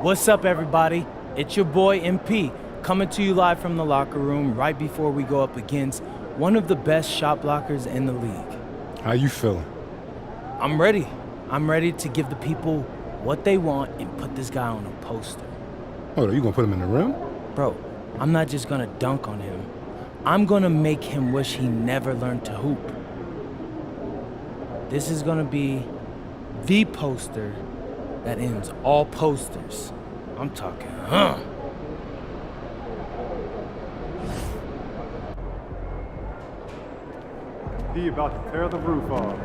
What's up, everybody? It's your boy MP, coming to you live from the locker room right before we go up against one of the best shot blockers in the league. How you feeling? I'm ready. I'm ready to give the people what they want and put this guy on a poster. Oh, you gonna put him in the rim? Bro, I'm not just gonna dunk on him. I'm gonna make him wish he never learned to hoop. This is gonna be the poster that ends all posters. I'm talking, He about to tear the roof off.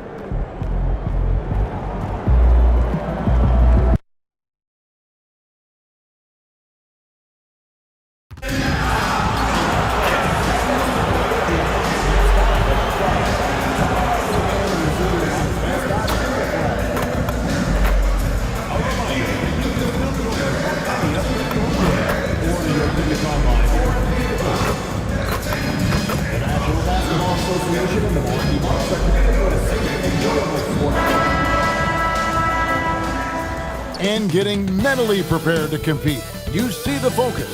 And getting mentally prepared to compete. You see the focus.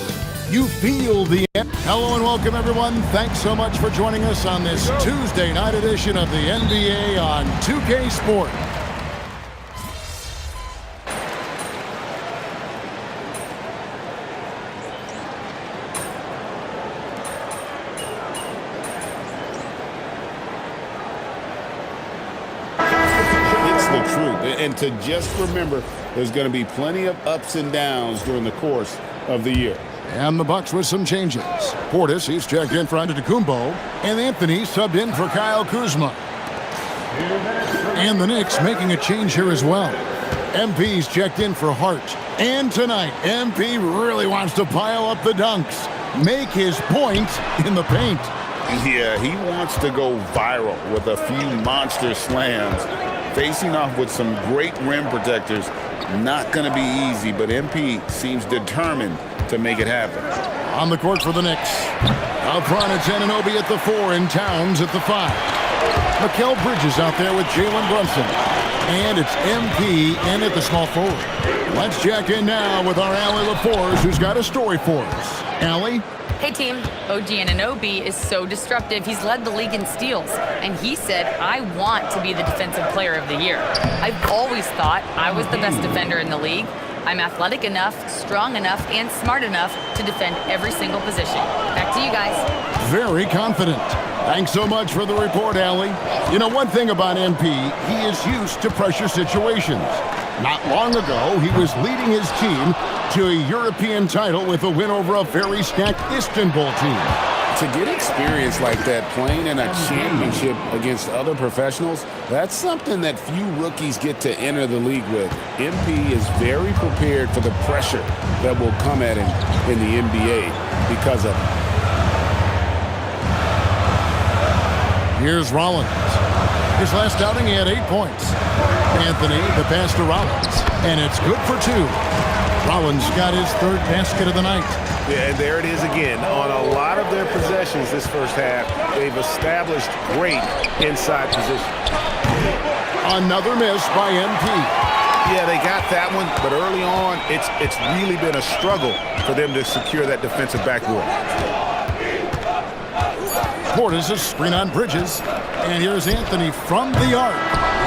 You feel the end. Hello and welcome, everyone. Thanks so much for joining us on this Tuesday night edition of the NBA on 2K Sport. The truth, and to just remember there's going to be plenty of ups and downs during the course of the year. And the Bucks with some changes. Portis, he's checked in for Antetokounmpo, and Anthony subbed in for Kyle Kuzma. And the Knicks making a change here as well. MP's checked in for Hart. And tonight, MP really wants to pile up the dunks, make his point in the paint. Yeah, he wants to go viral with a few monster slams. Facing off with some great rim protectors, not going to be easy, but MP seems determined to make it happen. On the court for the Knicks. Out front, it's Anunoby at the 4 and Towns at the 5. Mikal Bridges out there with Jalen Brunson. And it's MP in at the small forward. Let's check in now with our Allie LaForce, who's got a story for us. Allie? Hey team, OG Anunoby is so disruptive. He's led the league in steals, and he said, I want to be the defensive player of the year. I've always thought I was the best defender in the league. I'm athletic enough, strong enough, and smart enough to defend every single position. Back to you guys. Very confident. Thanks so much for the report, Allie. You know, one thing about MP, he is used to pressure situations. Not long ago, he was leading his team to a European title with a win over a very stacked Istanbul team. To get experience like that playing in a championship against other professionals, that's something that few rookies get to enter the league with. MP is very prepared for the pressure that will come at him in the NBA because of it. Here's Rollins. His last outing, he had 8 points. Anthony, the pass to Rollins, and it's good for 2. Rollins got his 3rd basket of the night. Yeah, and there it is again. On a lot of their possessions this first half, they've established great inside position. Another miss by MP. Yeah, they got that one, but early on, it's really been a struggle for them to secure that defensive backboard. Portis a screen on Bridges. And here's Anthony from the arc.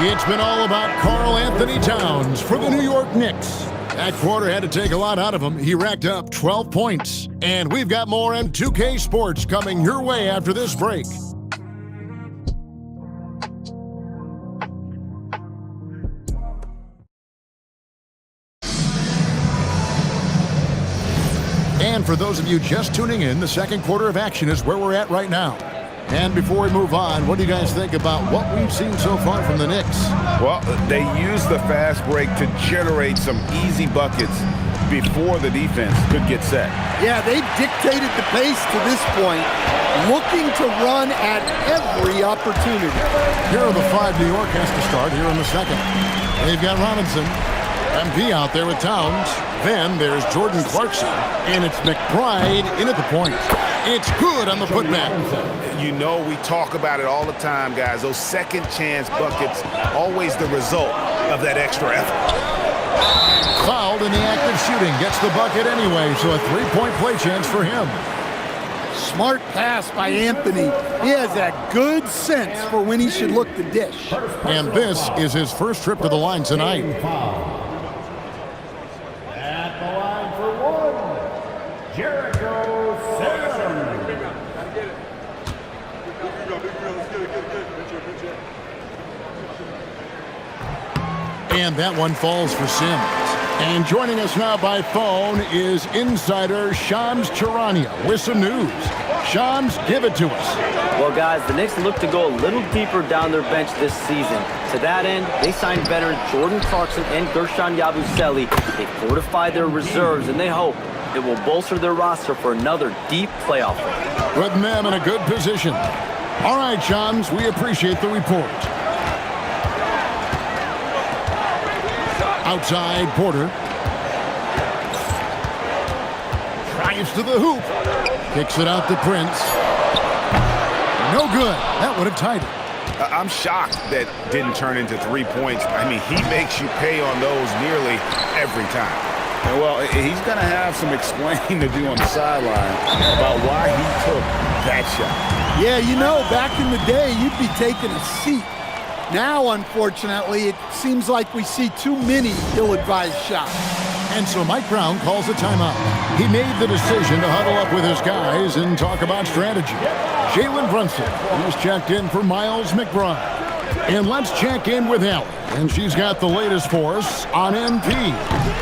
It's been all about Karl Anthony Towns for the New York Knicks. That quarter had to take a lot out of him. He racked up 12 points. And we've got more on 2K Sports coming your way after this break. And for those of you just tuning in, the second quarter of action is where we're at right now. And before we move on, what do you guys think about what we've seen so far from the Knicks? Well, they used the fast break to generate some easy buckets before the defense could get set. Yeah, they've dictated the pace to this point, looking to run at every opportunity. Here are the 5 New York has to start here in the second. They've got Robinson, MP out there with Towns. Then there's Jordan Clarkson, and it's McBride in at the point. It's good on the putback. You know, we talk about it all the time, guys. Those second chance buckets, always the result of that extra effort. Fouled in the act of shooting. Gets the bucket anyway, so a three-point play chance for him. Smart pass by Anthony. He has that good sense for when he should look to dish. And this is his first trip to the line tonight. At the line for one, Jericho Sims. And that one falls for Sims. And joining us now by phone is insider Shams Charania with some news. Shams, give it to us. Well, guys, the Knicks look to go a little deeper down their bench this season. To that end, they signed veterans Jordan Clarkson and Gershon Yabusele. They fortified their reserves, and they hope it will bolster their roster for another deep playoff run. Putting them in a good position. All right, Shams, we appreciate the report. Outside, Porter. Drives to the hoop. Kicks it out to Prince. No good. That would have tied it. I'm shocked that didn't turn into 3 points. I mean, he makes you pay on those nearly every time. And well, he's going to have some explaining to do on the sideline about why he took that shot. Yeah, you know, back in the day, you'd be taking a seat. Now, unfortunately, it seems like we see too many ill-advised shots. And so Mike Brown calls a timeout. He made the decision to huddle up with his guys and talk about strategy. Jalen Brunson, who's checked in for Miles McBride. And let's check in with Allie. And she's got the latest for us on MP.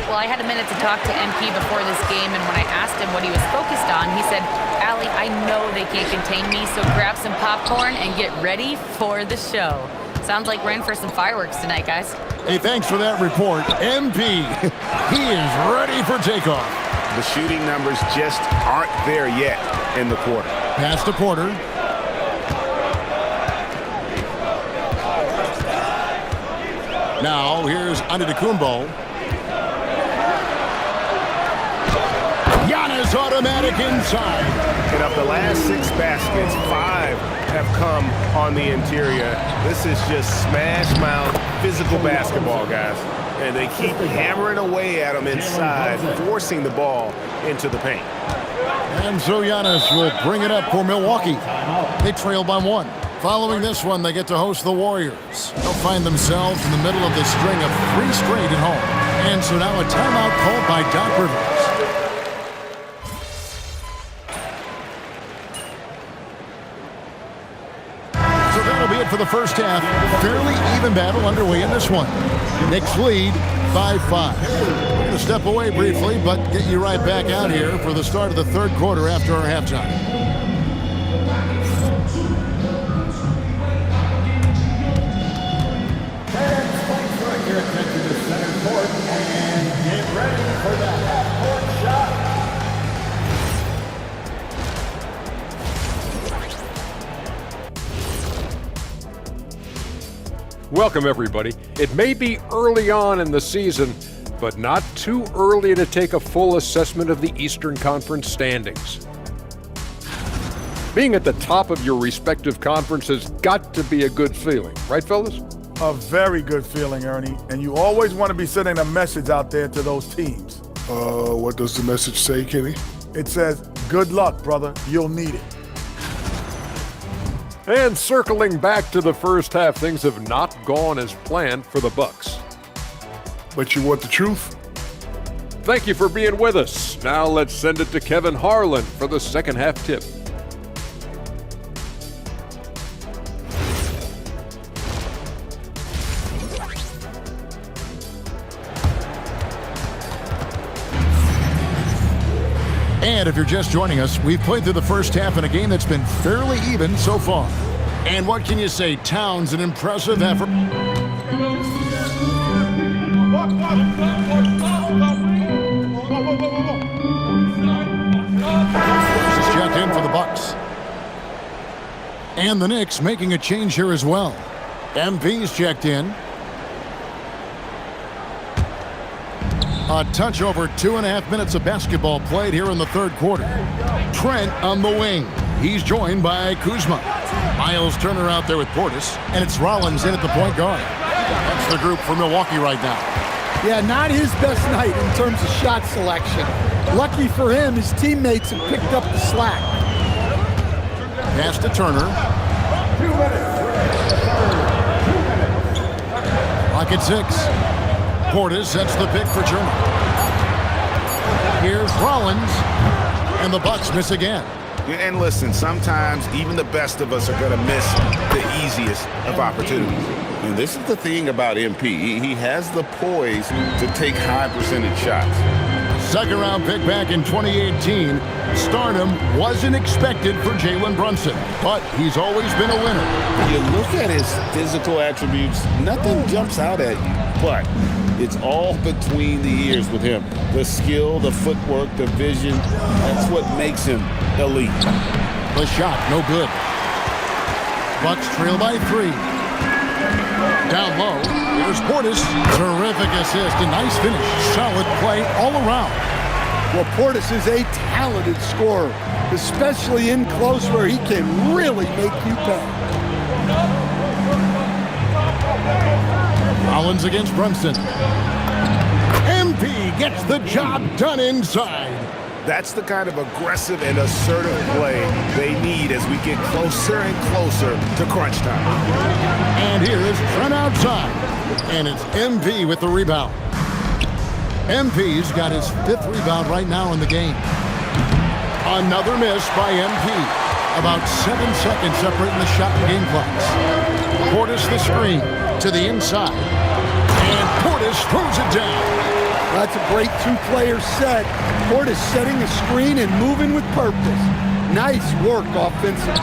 Well, I had a minute to talk to MP before this game, and when I asked him what he was focused on, he said, Allie, I know they can't contain me, so grab some popcorn and get ready for the show. Sounds like we're in for some fireworks tonight, guys. Hey, thanks for that report. MP, he is ready for takeoff. The shooting numbers just aren't there yet in the quarter. Pass to Porter. Now, here's Antetokounmpo. Giannis automatic inside. And of the last 6 baskets, 5 have come on the interior. This is just smash mouth physical basketball, guys. And they keep hammering away at them inside, forcing the ball into the paint. And so Giannis will bring it up for Milwaukee. They trail by 1. Following this one, they get to host the Warriors. They'll find themselves in the middle of the string of 3 straight at home. And so now a timeout called by Doc Rivers. So that'll be it for the first half. Fairly even battle underway in this one. Knicks lead by 5. We're going to step away briefly, but get you right back out here for the start of the third quarter after our halftime. Welcome, everybody. It may be early on in the season, but not too early to take a full assessment of the Eastern Conference standings. Being at the top of your respective conference has got to be a good feeling, right, fellas? A very good feeling, Ernie. And you always want to be sending a message out there to those teams. What does the message say, Kenny? It says, good luck, brother. You'll need it. And circling back to the first half, things have not gone as planned for the Bucks. But you want the truth? Thank you for being with us. Now let's send it to Kevin Harlan for the second half tip. And if you're just joining us, we've played through the first half in a game that's been fairly even so far. And what can you say? Towns, an impressive effort. This is checked in for the Bucks. And the Knicks making a change here as well. MP's checked in. A touch over 2.5 minutes of basketball played here in the third quarter. Trent on the wing. He's joined by Kuzma. Miles Turner out there with Portis, and it's Rollins in at the point guard. That's the group for Milwaukee right now. Yeah, not his best night in terms of shot selection. Lucky for him, his teammates have picked up the slack. Pass to Turner. 2 minutes. Clock at 6. Portis sets the pick for Turner. Here's Rollins, and the Bucks miss again. And listen, sometimes even the best of us are going to miss the easiest of opportunities. And this is the thing about MP. He has the poise to take high percentage shots. Second round pick back in 2018. Stardom wasn't expected for Jalen Brunson, but he's always been a winner. You look at his physical attributes, nothing jumps out at you, but it's all between the ears with him. The skill, the footwork, the vision, that's what makes him elite. The shot, no good. Bucks trail by 3. Down low, here's Portis. Terrific assist, a nice finish. Solid play all around. Well, Portis is a talented scorer, especially in close where he can really make you pay. Rollins against Brunson. MP gets the job done inside. That's the kind of aggressive and assertive play they need as we get closer and closer to crunch time. And here is Trent outside. And it's MP with the rebound. MP's got his 5th rebound right now in the game. Another miss by MP. About 7 seconds separating the shot and game clocks. Portis the screen to the inside. And Portis throws it down. That's a great two-player set. Portis setting a screen and moving with purpose. Nice work offensively.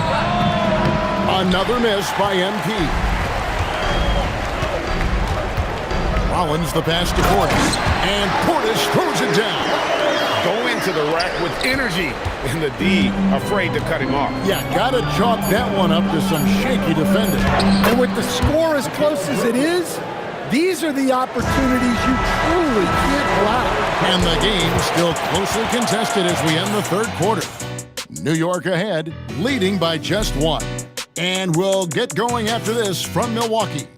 Another miss by MP. Rollins the pass to Portis. And Portis throws it down. Go into the rack with energy. And the D afraid to cut him off. Yeah, gotta chalk that one up to some shaky defending. And with the score as close as it is, these are the opportunities you truly can't allow. And the game still closely contested as we end the third quarter. New York ahead, leading by just 1. And we'll get going after this from Milwaukee.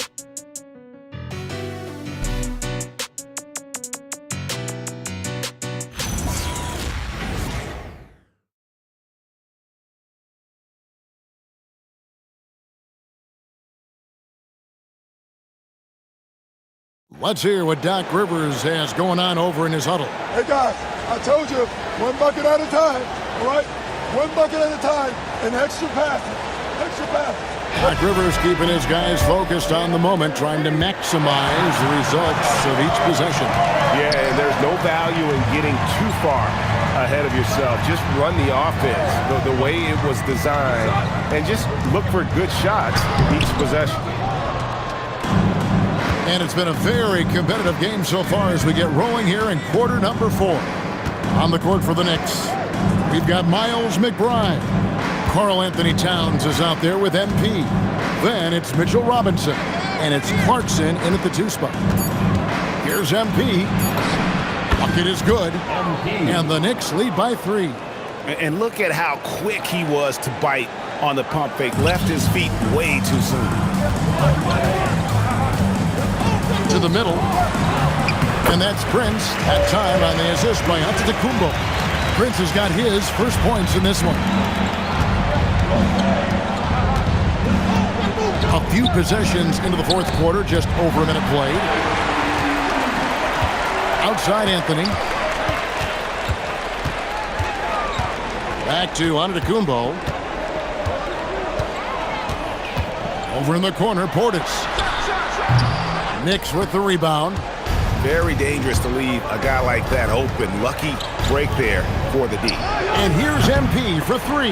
Let's hear what Doc Rivers has going on over in his huddle. Hey, Doc, I told you, 1 bucket at a time, all right? 1 bucket at a time, and extra passes. Doc Rivers keeping his guys focused on the moment, trying to maximize the results of each possession. Yeah, and there's no value in getting too far ahead of yourself. Just run the offense the way it was designed, and just look for good shots each possession. And it's been a very competitive game so far as we get rolling here in quarter number 4. On the court for the Knicks, we've got Miles McBride. Karl Anthony Towns is out there with MP. Then it's Mitchell Robinson. And it's Clarkson in at the 2 spot. Here's MP. Bucket is good. And the Knicks lead by 3. And look at how quick he was to bite on the pump fake. Left his feet way too soon. To the middle. And that's Prince. That time on the assist by Antetokounmpo. Prince has got his first points in this one. A few possessions into the fourth quarter, just over a minute played. Outside Anthony. Back to Antetokounmpo. Over in the corner, Portis. Knicks with the rebound. Very dangerous to leave a guy like that open. Lucky break there for the D. And here's MP for 3.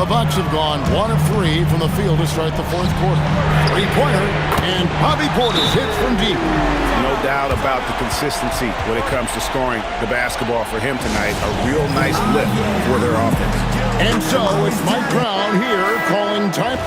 The Bucks have gone 1 of 3 from the field to start the fourth quarter. 3-pointer, and Bobby Portis hits from deep. No doubt about the consistency when it comes to scoring the basketball for him tonight. A real nice lift for their offense. And so it's Mike Brown here calling time.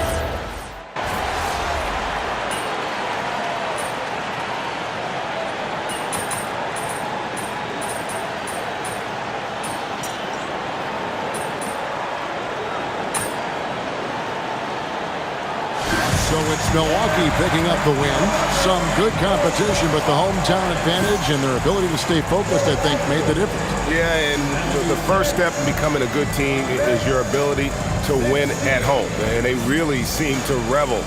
it's Milwaukee picking up the win. Some good competition, but the hometown advantage and their ability to stay focused, I think, made the difference. Yeah, and the first step in becoming a good team is your ability to win at home. And they really seem to revel